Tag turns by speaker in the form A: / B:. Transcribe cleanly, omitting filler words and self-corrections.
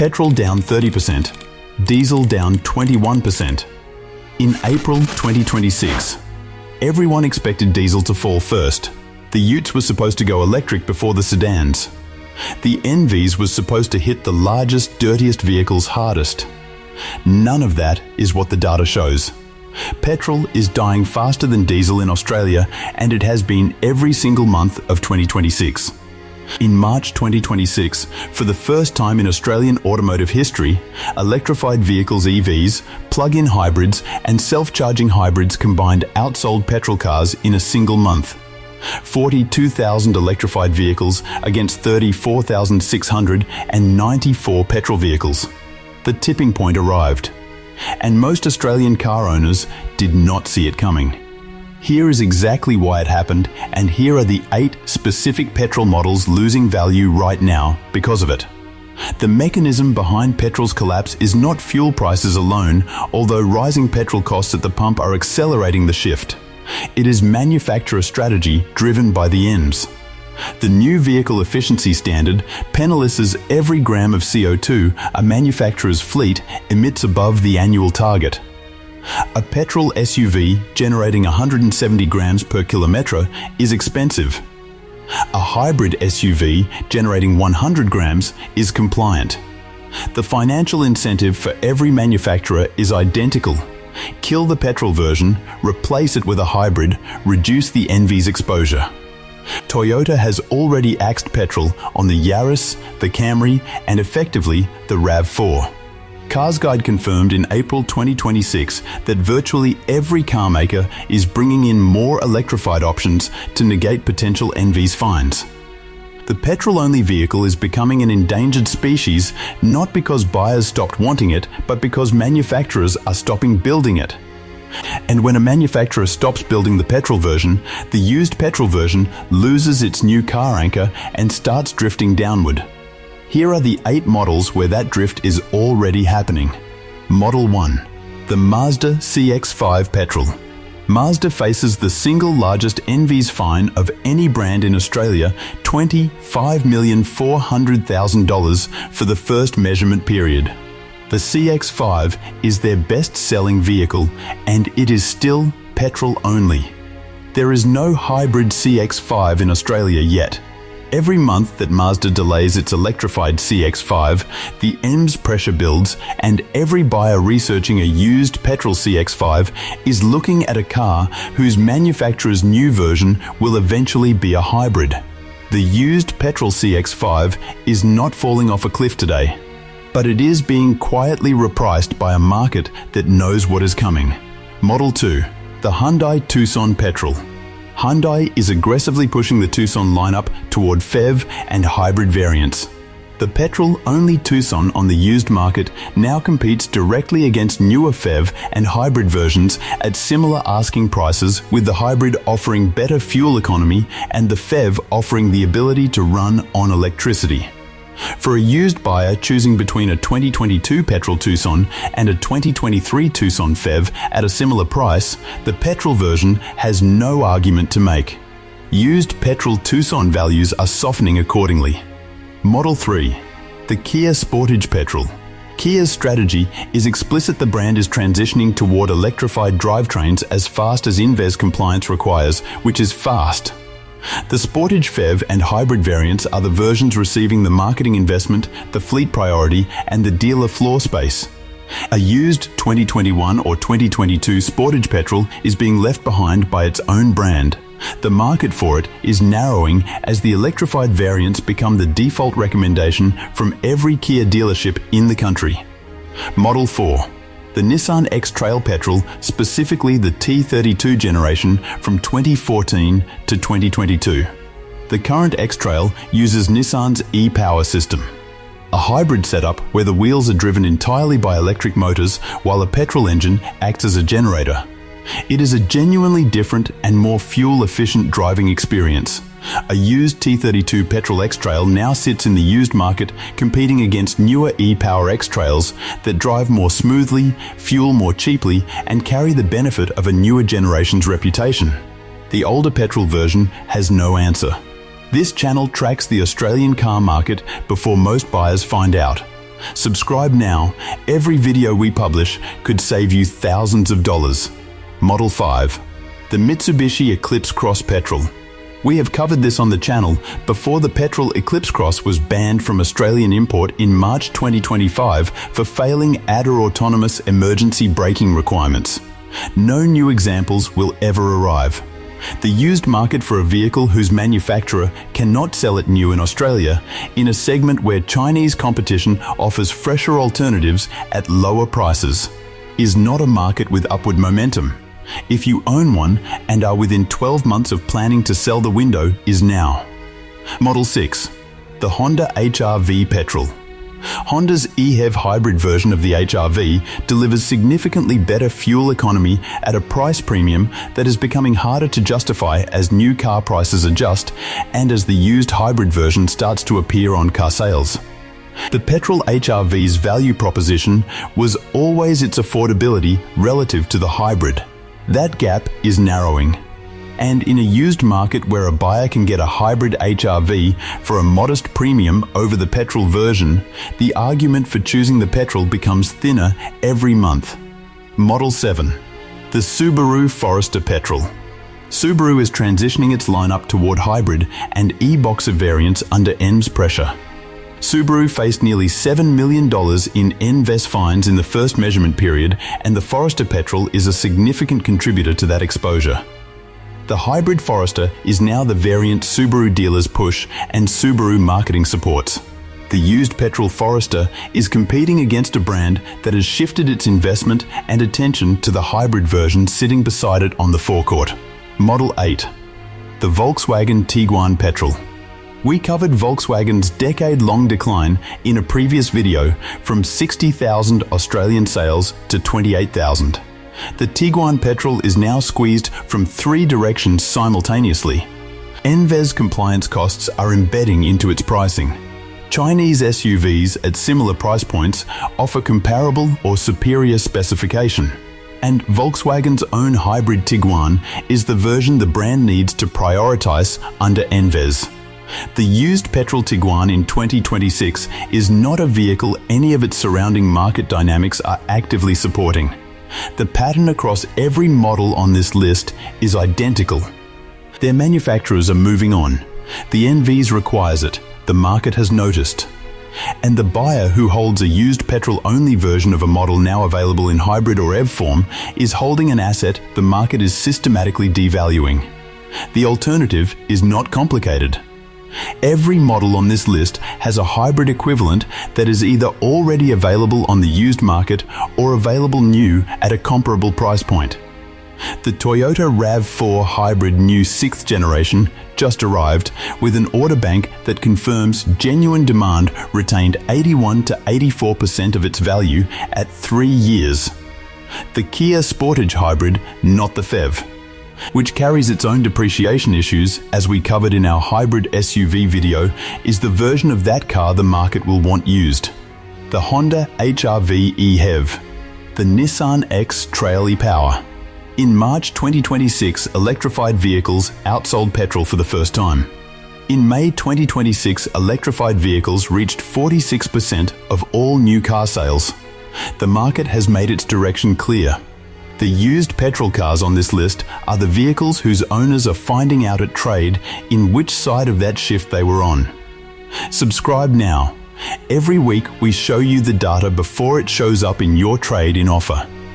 A: Petrol down 30%, diesel down 21%. In April 2026, everyone expected diesel to fall first. The utes were supposed to go electric before the sedans. The NVES was supposed to hit the largest, dirtiest vehicles hardest. None of that is what the data shows. Petrol is dying faster than diesel in Australia, and it has been every single month of 2026. In March 2026, for the first time in Australian automotive history, electrified vehicles EVs, plug-in hybrids and self-charging hybrids combined outsold petrol cars in a single month. 42,000 electrified vehicles against 34,694 petrol vehicles. The tipping point arrived, and most Australian car owners did not see it coming. Here is exactly why it happened, and here are the 8 specific petrol models losing value right now because of it. The mechanism behind petrol's collapse is not fuel prices alone, although rising petrol costs at the pump are accelerating the shift. It is manufacturer strategy driven by the NVES. The new vehicle efficiency standard penalizes every gram of CO2 a manufacturer's fleet emits above the annual target. A petrol SUV generating 170 grams per kilometre is expensive. A hybrid SUV generating 100 grams is compliant. The financial incentive for every manufacturer is identical. Kill the petrol version, replace it with a hybrid, reduce the NVES exposure. Toyota has already axed petrol on the Yaris, the Camry, and effectively the RAV4. CarsGuide confirmed in April 2026 that virtually every car maker is bringing in more electrified options to negate potential NVES fines. The petrol-only vehicle is becoming an endangered species not because buyers stopped wanting it, but because manufacturers are stopping building it. And when a manufacturer stops building the petrol version, the used petrol version loses its new car anchor and starts drifting downward. Here are the 8 models where that drift is already happening. Model 1. The Mazda CX-5 Petrol. Mazda faces the single largest NVES fine of any brand in Australia, $25,400,000 for the first measurement period. The CX-5 is their best-selling vehicle, and it is still petrol only. There is no hybrid CX-5 in Australia yet. Every month that Mazda delays its electrified CX-5, the NVES pressure builds, and every buyer researching a used petrol CX-5 is looking at a car whose manufacturer's new version will eventually be a hybrid. The used petrol CX-5 is not falling off a cliff today, but it is being quietly repriced by a market that knows what is coming. Model 2. The Hyundai Tucson Petrol. Hyundai is aggressively pushing the Tucson lineup toward PHEV and hybrid variants. The petrol-only Tucson on the used market now competes directly against newer PHEV and hybrid versions at similar asking prices, with the hybrid offering better fuel economy and the PHEV offering the ability to run on electricity. For a used buyer choosing between a 2022 petrol Tucson and a 2023 Tucson PHEV at a similar price, the petrol version has no argument to make. Used petrol Tucson values are softening accordingly. Model 3. The Kia Sportage Petrol. Kia's strategy is explicit. The brand is transitioning toward electrified drivetrains as fast as NVES compliance requires, which is fast. The Sportage PHEV and hybrid variants are the versions receiving the marketing investment, the fleet priority, and the dealer floor space. A used 2021 or 2022 Sportage petrol is being left behind by its own brand. The market for it is narrowing as the electrified variants become the default recommendation from every Kia dealership in the country. Model 4. The Nissan X-Trail Petrol, specifically the T32 generation from 2014 to 2022. The current X-Trail uses Nissan's e-Power system, a hybrid setup where the wheels are driven entirely by electric motors while a petrol engine acts as a generator. It is a genuinely different and more fuel-efficient driving experience. A used T32 Petrol X-Trail now sits in the used market competing against newer e-Power X-Trails that drive more smoothly, fuel more cheaply, and carry the benefit of a newer generation's reputation. The older petrol version has no answer. This channel tracks the Australian car market before most buyers find out. Subscribe now. Every video we publish could save you thousands of dollars. Model 5. The Mitsubishi Eclipse Cross Petrol. We have covered this on the channel before the Petrol Eclipse Cross was banned from Australian import in March 2025 for failing adder autonomous emergency braking requirements. No new examples will ever arrive. The used market for a vehicle whose manufacturer cannot sell it new in Australia, in a segment where Chinese competition offers fresher alternatives at lower prices, is not a market with upward momentum. If you own one and are within 12 months of planning to sell, the window is now. Model 6. The Honda HR-V Petrol. Honda's EHEV hybrid version of the HR-V delivers significantly better fuel economy at a price premium that is becoming harder to justify as new car prices adjust and as the used hybrid version starts to appear on car sales. The Petrol HR-V's value proposition was always its affordability relative to the hybrid. That gap is narrowing. And in a used market where a buyer can get a hybrid HR-V for a modest premium over the petrol version, the argument for choosing the petrol becomes thinner every month. Model 7. The Subaru Forester Petrol. Subaru is transitioning its lineup toward hybrid and e-Boxer variants under NVES pressure. Subaru faced nearly $7 million in NVES fines in the first measurement period, and the Forester Petrol is a significant contributor to that exposure. The hybrid Forester is now the variant Subaru dealers push and Subaru marketing supports. The used petrol Forester is competing against a brand that has shifted its investment and attention to the hybrid version sitting beside it on the forecourt. Model 8. The Volkswagen Tiguan Petrol. We covered Volkswagen's decade-long decline in a previous video from 60,000 Australian sales to 28,000. The Tiguan Petrol is now squeezed from 3 directions simultaneously. NVES compliance costs are embedding into its pricing. Chinese SUVs at similar price points offer comparable or superior specification. And Volkswagen's own hybrid Tiguan is the version the brand needs to prioritize under NVES. The used petrol Tiguan in 2026 is not a vehicle any of its surrounding market dynamics are actively supporting. The pattern across every model on this list is identical. Their manufacturers are moving on. The NVES requires it. The market has noticed. And the buyer who holds a used petrol-only version of a model now available in hybrid or EV form is holding an asset the market is systematically devaluing. The alternative is not complicated. Every model on this list has a hybrid equivalent that is either already available on the used market or available new at a comparable price point. The Toyota RAV4 Hybrid New 6th generation just arrived with an order bank that confirms genuine demand retained 81 to 84% of its value at 3 years. The Kia Sportage Hybrid, not the PHEV, which carries its own depreciation issues, as we covered in our hybrid SUV video, is the version of that car the market will want used. The Honda HR-V EHEV. The Nissan X Trail e-Power. In March 2026, electrified vehicles outsold petrol for the first time. In May 2026, electrified vehicles reached 46% of all new car sales. The market has made its direction clear. The used petrol cars on this list are the vehicles whose owners are finding out at trade in which side of that shift they were on. Subscribe now. Every week we show you the data before it shows up in your trade-in offer.